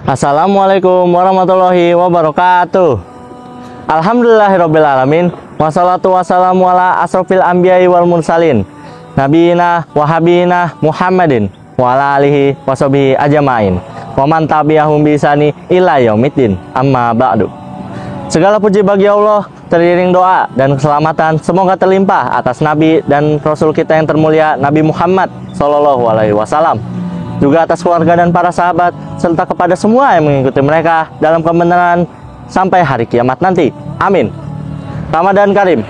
Assalamualaikum warahmatullahi wabarakatuh. Alhamdulillahirrabbilalamin. Wassalatu wassalamu ala asrofil anbiya'i wal mursalin Nabiyina wa habibina Muhammadin wa ala alihi wa sahbihi ajma'in wa man tabi'ahum bisani ila yaumiddin, amma ba'du. Segala puji bagi Allah, teriring doa dan keselamatan semoga terlimpah atas Nabi dan Rasul kita yang termulia Nabi Muhammad Sallallahu Alaihi Wasallam, juga atas keluarga dan para sahabat, serta kepada semua yang mengikuti mereka dalam kebenaran sampai hari kiamat nanti. Amin. Ramadan Karim.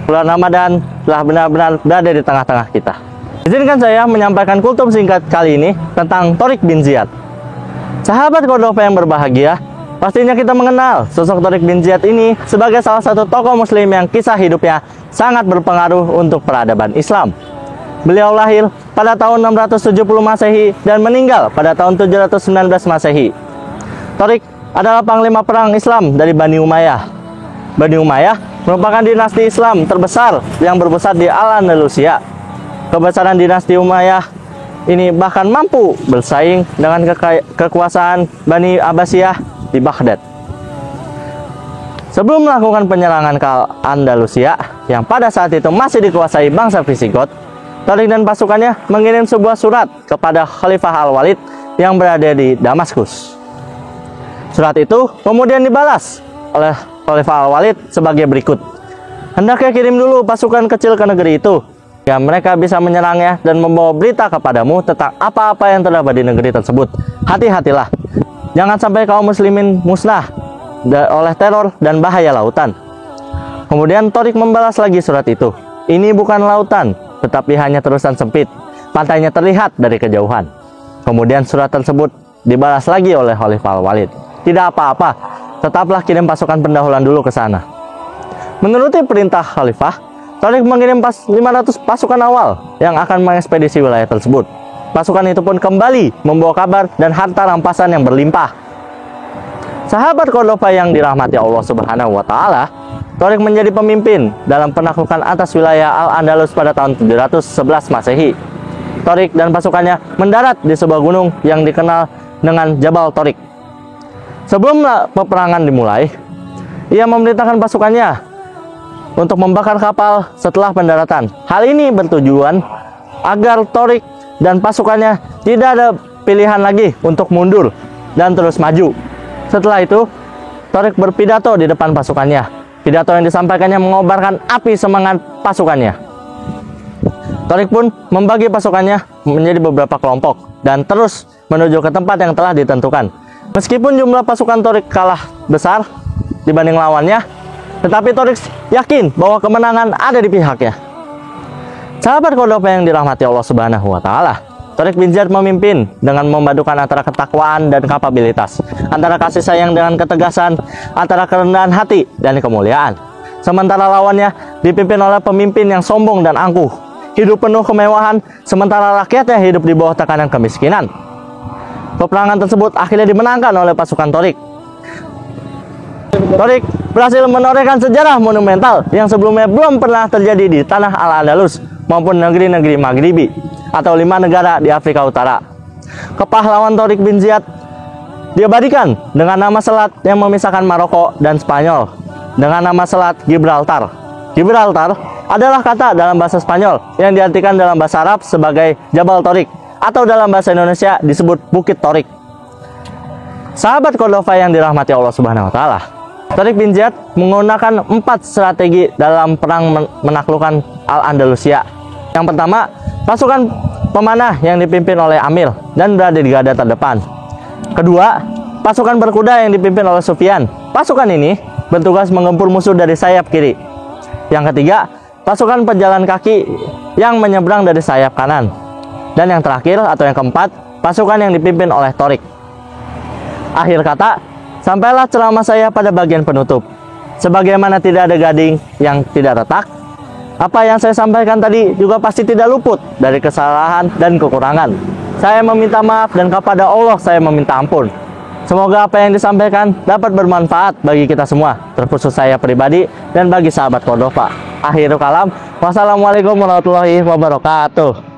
Bulan Ramadan telah benar-benar berada di tengah-tengah kita. Izinkan saya menyampaikan kultum singkat kali ini tentang Tariq bin Ziyad. Sahabat Qaddafi yang berbahagia, pastinya kita mengenal sosok Tariq bin Ziyad ini sebagai salah satu tokoh muslim yang kisah hidupnya sangat berpengaruh untuk peradaban Islam. Beliau lahir pada tahun 670 Masehi dan meninggal pada tahun 719 Masehi. Tariq adalah panglima perang Islam dari Bani Umayyah. Bani Umayyah merupakan dinasti Islam terbesar yang berpusat di Al-Andalusia. Kebesaran dinasti Umayyah ini bahkan mampu bersaing dengan kekuasaan Bani Abbasiyah di Baghdad. Sebelum melakukan penyerangan ke Andalusia yang pada saat itu masih dikuasai bangsa Visigot, Tariq dan pasukannya mengirim sebuah surat kepada Khalifah Al-Walid yang berada di Damaskus. Surat itu kemudian dibalas oleh Khalifah Al-Walid sebagai berikut. Hendaknya kirim dulu pasukan kecil ke negeri itu, ya mereka bisa menyerangnya dan membawa berita kepadamu tentang apa-apa yang terdapat di negeri tersebut. Hati-hatilah, jangan sampai kaum muslimin musnah oleh teror dan bahaya lautan. Kemudian Tariq membalas lagi surat itu. Ini bukan lautan, tetapi hanya terusan sempit. Pantainya terlihat dari kejauhan. Kemudian surat tersebut dibalas lagi oleh Khalifah Al-Walid. Tidak apa-apa, tetaplah kirim pasukan pendahuluan dulu ke sana. Menuruti perintah Khalifah, Tariq mengirim 500 pasukan awal yang akan mengekspedisi wilayah tersebut. Pasukan itu pun kembali membawa kabar dan harta rampasan yang berlimpah. Sahabat Qaddafi yang dirahmati Allah Subhanahu wa Ta'ala, Tariq menjadi pemimpin dalam penaklukan atas wilayah Al-Andalus pada tahun 711 Masehi. Tariq dan pasukannya mendarat di sebuah gunung yang dikenal dengan Jabal Tariq. Sebelum peperangan dimulai, ia memerintahkan pasukannya untuk membakar kapal setelah pendaratan. Hal ini bertujuan agar Tariq dan pasukannya tidak ada pilihan lagi untuk mundur dan terus maju. Setelah itu, Tariq berpidato di depan pasukannya. Pidato yang disampaikannya mengobarkan api semangat pasukannya. Tariq pun membagi pasukannya menjadi beberapa kelompok dan terus menuju ke tempat yang telah ditentukan. Meskipun jumlah pasukan Tariq kalah besar dibanding lawannya, tetapi Tariq yakin bahwa kemenangan ada di pihaknya. Sahabat Qaddafi yang dirahmati Allah Subhanahu wa Ta'ala, Tariq bin Ziyad memimpin dengan memadukan antara ketakwaan dan kapabilitas, antara kasih sayang dengan ketegasan, antara kerendahan hati dan kemuliaan. Sementara lawannya dipimpin oleh pemimpin yang sombong dan angkuh, hidup penuh kemewahan, sementara rakyatnya hidup di bawah tekanan kemiskinan. Peperangan tersebut akhirnya dimenangkan oleh pasukan Tariq. Tariq berhasil menorehkan sejarah monumental yang sebelumnya belum pernah terjadi di tanah Al-Andalus maupun negeri-negeri Maghribi atau 5 negara di Afrika Utara. Kepahlawan Tariq bin Ziyad diabadikan dengan nama selat yang memisahkan Maroko dan Spanyol dengan nama selat Gibraltar. Gibraltar adalah kata dalam bahasa Spanyol yang diartikan dalam bahasa Arab sebagai Jabal Tariq atau dalam bahasa Indonesia disebut Bukit Tariq. Sahabat Qaddafi yang dirahmati Allah Subhanahu wa Ta'ala, Tariq bin Ziyad menggunakan 4 strategi dalam perang menaklukkan Al-Andalusia. Yang pertama, pasukan pemanah yang dipimpin oleh Amir dan berada di garda terdepan. Kedua, pasukan berkuda yang dipimpin oleh Sufyan. Pasukan ini bertugas menggempur musuh dari sayap kiri. Yang ketiga, pasukan pejalan kaki yang menyeberang dari sayap kanan. Dan yang terakhir atau yang keempat, pasukan yang dipimpin oleh Torik. Akhir kata, sampailah ceramah saya pada bagian penutup. Sebagaimana tidak ada gading yang tidak retak, apa yang saya sampaikan tadi juga pasti tidak luput dari kesalahan dan kekurangan. Saya meminta maaf dan kepada Allah saya meminta ampun. Semoga apa yang disampaikan dapat bermanfaat bagi kita semua, terkhusus saya pribadi dan bagi sahabat Cordova. Akhirul kalam, wassalamualaikum warahmatullahi wabarakatuh.